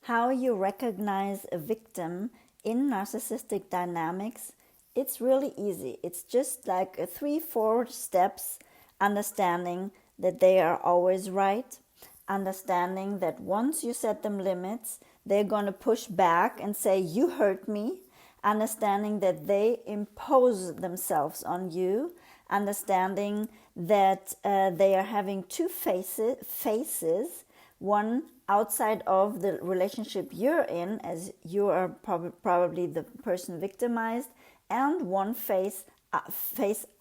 how you recognize a victim in narcissistic dynamics, it's really easy. It's just like 3-4 steps: understanding that they are always right, understanding that once you set them limits, they're going to push back and say, you hurt me, understanding that they impose themselves on you, understanding that they are having two faces, one outside of the relationship you're in, as you are probably the person victimized, and one face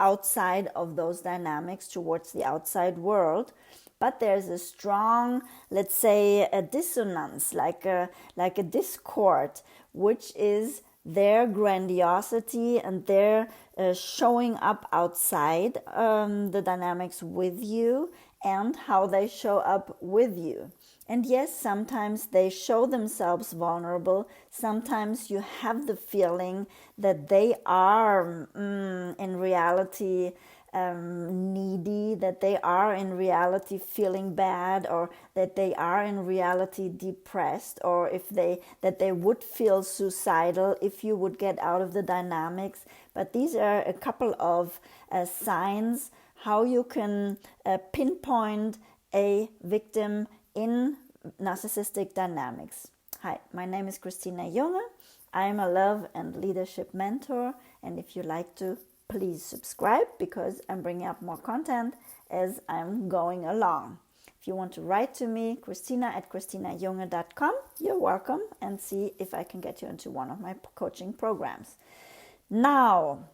outside of those dynamics towards the outside world. But there's a strong, let's say, a dissonance, like a discord, which is their grandiosity and their showing up outside the dynamics with you, and how they show up with you. And yes, sometimes they show themselves vulnerable. Sometimes you have the feeling that they are in reality needy, that they are in reality feeling bad, or that they are in reality depressed, or that they would feel suicidal if you would get out of the dynamics. But these are a couple of signs how you can pinpoint a victim in narcissistic dynamics. Hi, my name is Christinajunge. I am a love and leadership mentor, and if you like to, please subscribe, because I'm bringing up more content as I'm going along. If you want to write to me, christina@christinajunge.com, you're welcome, and see if I can get you into one of my coaching programs. Now,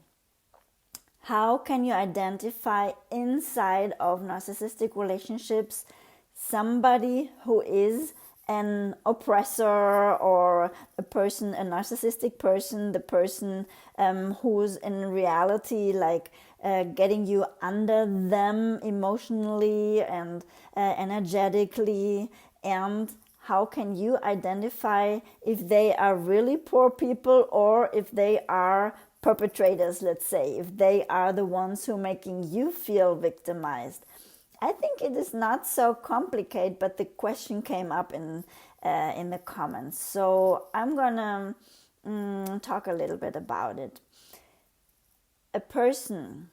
how can you identify inside of narcissistic relationships somebody who is an oppressor, or a narcissistic person, the person who's in reality like getting you under them emotionally and energetically? And how can you identify if they are really poor people, or if they are perpetrators, let's say, if they are the ones who are making you feel victimized? I think it is not so complicated, but the question came up in the comments. So I'm going to talk a little bit about it. A person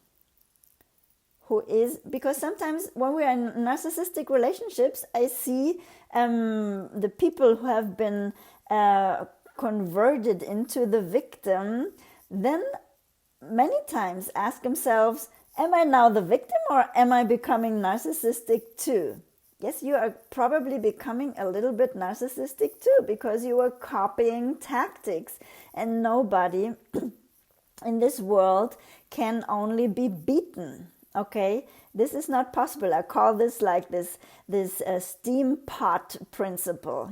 who is, because sometimes when we are in narcissistic relationships, I see the people who have been converted into the victim, then many times ask themselves, am I now the victim, or am I becoming narcissistic too? Yes, you are probably becoming a little bit narcissistic too, because you are copying tactics, and nobody in this world can only be beaten. Okay, this is not possible. I call this like this steam pot principle.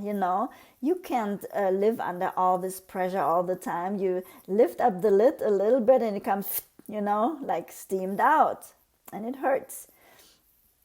You can't live under all this pressure all the time. You lift up the lid a little bit and it comes, like steamed out, and it hurts.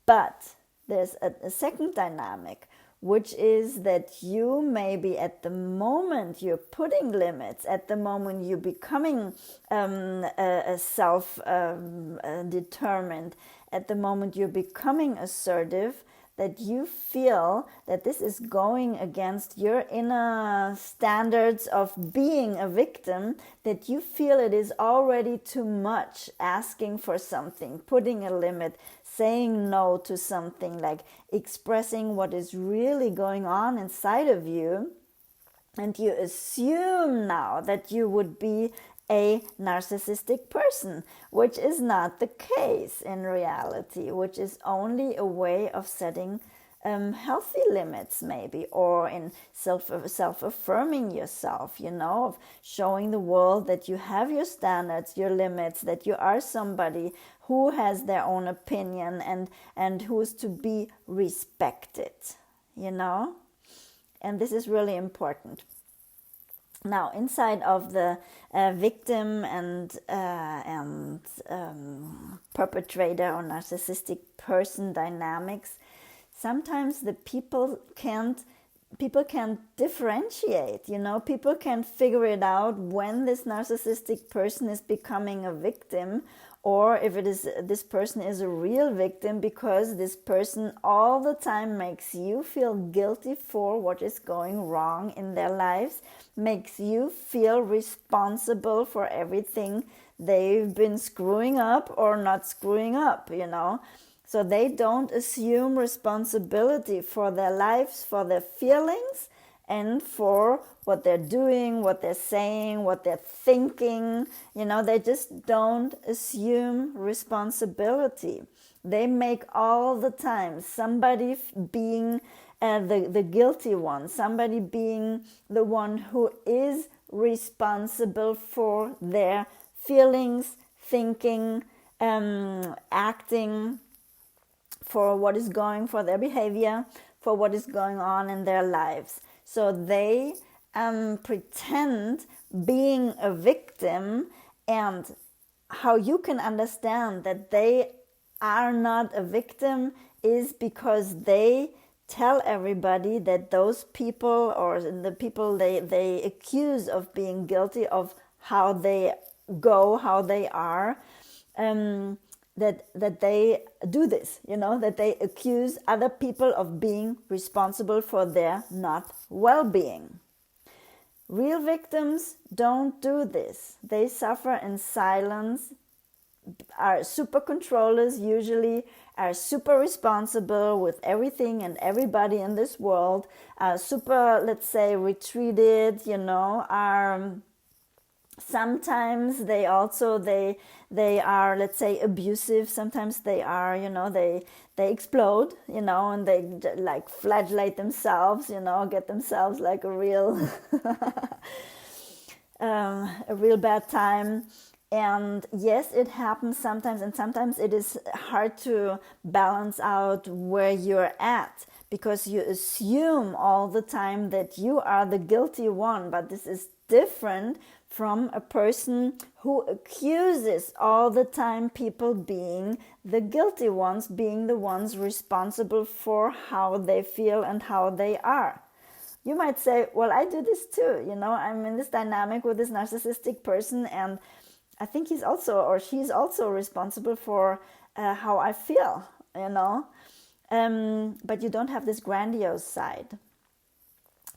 But there's a second dynamic, which is that you maybe at the moment you're putting limits, at the moment you're becoming self-determined, at the moment you're becoming assertive, that you feel that this is going against your inner standards of being a victim, that you feel it is already too much, asking for something, putting a limit, saying no to something, like expressing what is really going on inside of you, and you assume now that you would be a narcissistic person, which is not the case in reality, which is only a way of setting healthy limits maybe, or in self-affirming yourself, of showing the world that you have your standards, your limits, that you are somebody who has their own opinion and who is to be respected, and this is really important. Now, inside of the victim and perpetrator or narcissistic person dynamics, sometimes the people can't differentiate. People can't figure it out when this narcissistic person is becoming a victim, or if it is this person is a real victim because this person all the time makes you feel guilty for what is going wrong in their lives, makes you feel responsible for everything they've been screwing up or not screwing up, So they don't assume responsibility for their lives, for their feelings, and for what they're doing, what they're saying, what they're thinking. They just don't assume responsibility. They make all the time somebody being the guilty one, somebody being the one who is responsible for their feelings, thinking, acting, for their behavior, for what is going on in their lives. So they pretend being a victim, and how you can understand that they are not a victim is because they tell everybody that those people, or the people they accuse of being guilty of how they go, how they are, that they do this, that they accuse other people of being responsible for their not well-being. Real victims don't do this. They suffer in silence, are super controllers usually, are super responsible with everything and everybody in this world, are super, let's say, retreated, are... Sometimes they are, let's say, abusive. Sometimes they are, they explode, and they like flagellate themselves, get themselves like a real a real bad time. And yes, it happens sometimes, and sometimes it is hard to balance out where you're at, because you assume all the time that you are the guilty one. But this is different from a person who accuses all the time people being the guilty ones, being the ones responsible for how they feel and how they are. You might say, well, I do this too, I'm in this dynamic with this narcissistic person, and I think he's also, or she's also responsible for how I feel, but you don't have this grandiose side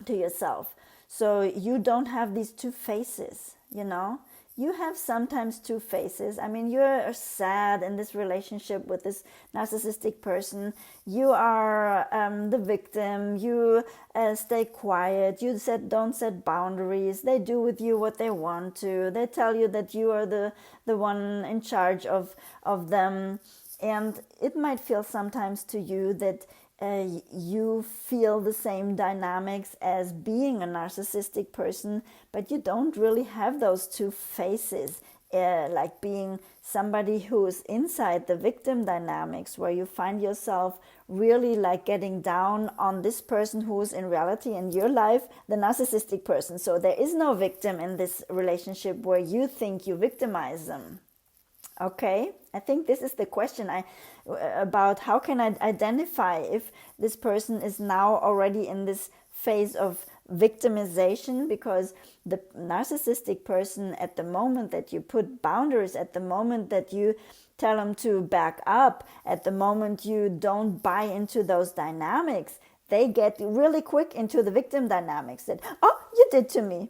to yourself. So you don't have these two faces, You have sometimes two faces. I mean, you're sad in this relationship with this narcissistic person. You are the victim. You stay quiet. You don't set boundaries. They do with you what they want to. They tell you that you are the one in charge of them. And it might feel sometimes to you that you feel the same dynamics as being a narcissistic person, but you don't really have those two faces, like being somebody who is inside the victim dynamics, where you find yourself really like getting down on this person who is in reality in your life, the narcissistic person. So there is no victim in this relationship where you think you victimize them. Okay, I think this is the question about how can I identify if this person is now already in this phase of victimization, because the narcissistic person, at the moment that you put boundaries, at the moment that you tell them to back up, at the moment you don't buy into those dynamics, they get really quick into the victim dynamics that, oh, you did to me,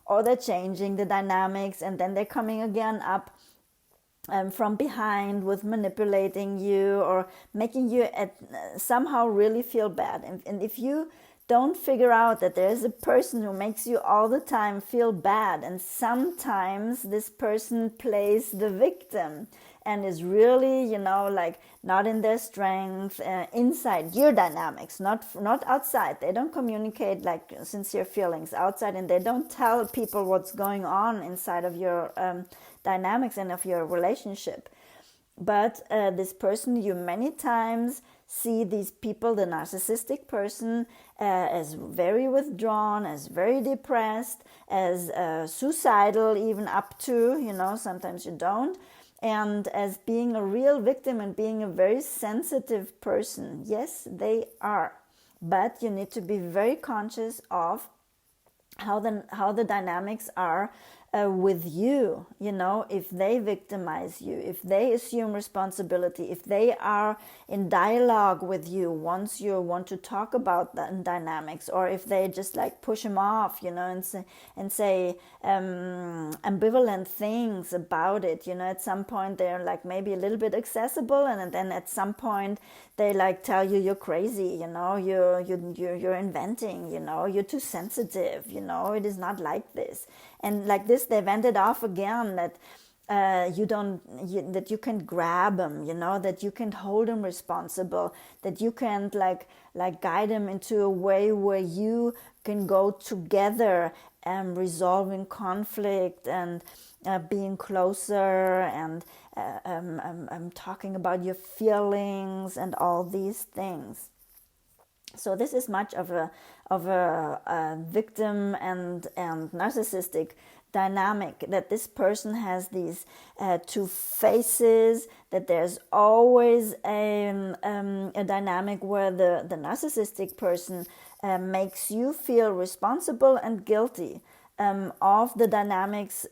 or they're changing the dynamics, and then they're coming again up from behind with manipulating you or making you somehow really feel bad. And if you don't figure out that there is a person who makes you all the time feel bad, and sometimes this person plays the victim and is really, like not in their strength, inside your dynamics, not outside. They don't communicate like sincere feelings outside, and they don't tell people what's going on inside of your dynamics and of your relationship. But this person, you many times see these people, the narcissistic person, as very withdrawn, as very depressed, as suicidal, even up to, sometimes you don't, and as being a real victim and being a very sensitive person. Yes, they are. But you need to be very conscious of how the dynamics are with you, if they victimize you, if they assume responsibility, if they are in dialogue with you once you want to talk about the dynamics, or if they just like push them off, and say ambivalent things about it, at some point they're like maybe a little bit accessible, and then at some point they like tell you you're crazy, you're inventing, you're too sensitive, it is not like this. And like this, they vent it off again, that that you can grab them, that you can hold them responsible, that you can like guide them into a way where you can go together and resolving conflict and being closer and talking about your feelings and all these things. So this is much of a victim and narcissistic dynamic, that this person has these two faces, that there's always a dynamic where the narcissistic person makes you feel responsible and guilty of the dynamics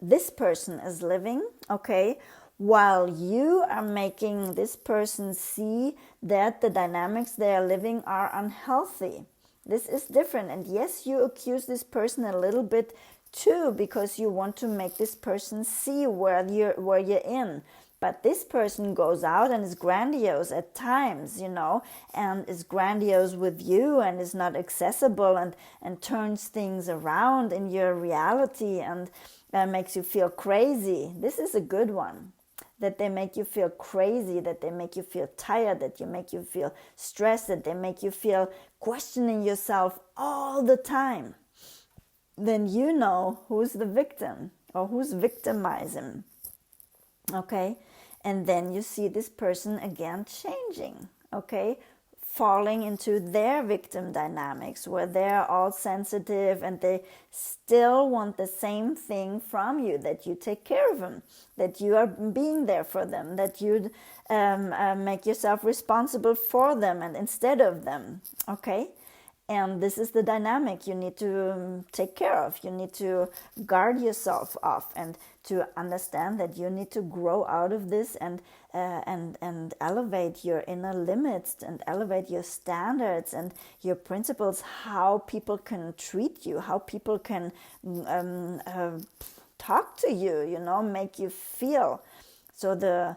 this person is living, okay, while you are making this person see that the dynamics they are living are unhealthy. This is different. And yes, you accuse this person a little bit too, because you want to make this person see where you're in. But this person goes out and is grandiose at times, and is grandiose with you and is not accessible, and turns things around in your reality and makes you feel crazy. This is a good one. That they make you feel crazy, that they make you feel tired, that they make you feel stressed, that they make you feel questioning yourself all the time. Then you know who's the victim or who's victimizing. Okay? And then you see this person again changing. Okay? Falling into their victim dynamics where they're all sensitive and they still want the same thing from you, that you take care of them, that you are being there for them, that you make yourself responsible for them and instead of them, okay? And this is the dynamic you need to take care of. You need to guard yourself off and to understand that you need to grow out of this and elevate your inner limits and elevate your standards and your principles, how people can treat you, how people can talk to you, make you feel. So the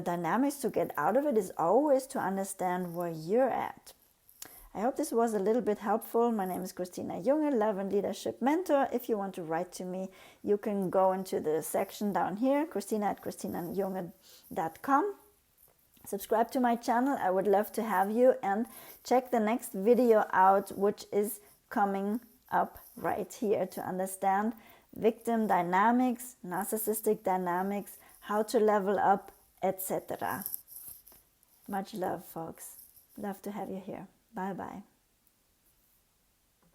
dynamics to get out of it is always to understand where you're at. I hope this was a little bit helpful. My name is Christinajunge, Love and Leadership Mentor. If you want to write to me, you can go into the section down here, christina@christinajunge.com. Subscribe to my channel. I would love to have you, and check the next video out, which is coming up right here, to understand victim dynamics, narcissistic dynamics, how to level up, etc. Much love, folks. Love to have you here. Bye-bye.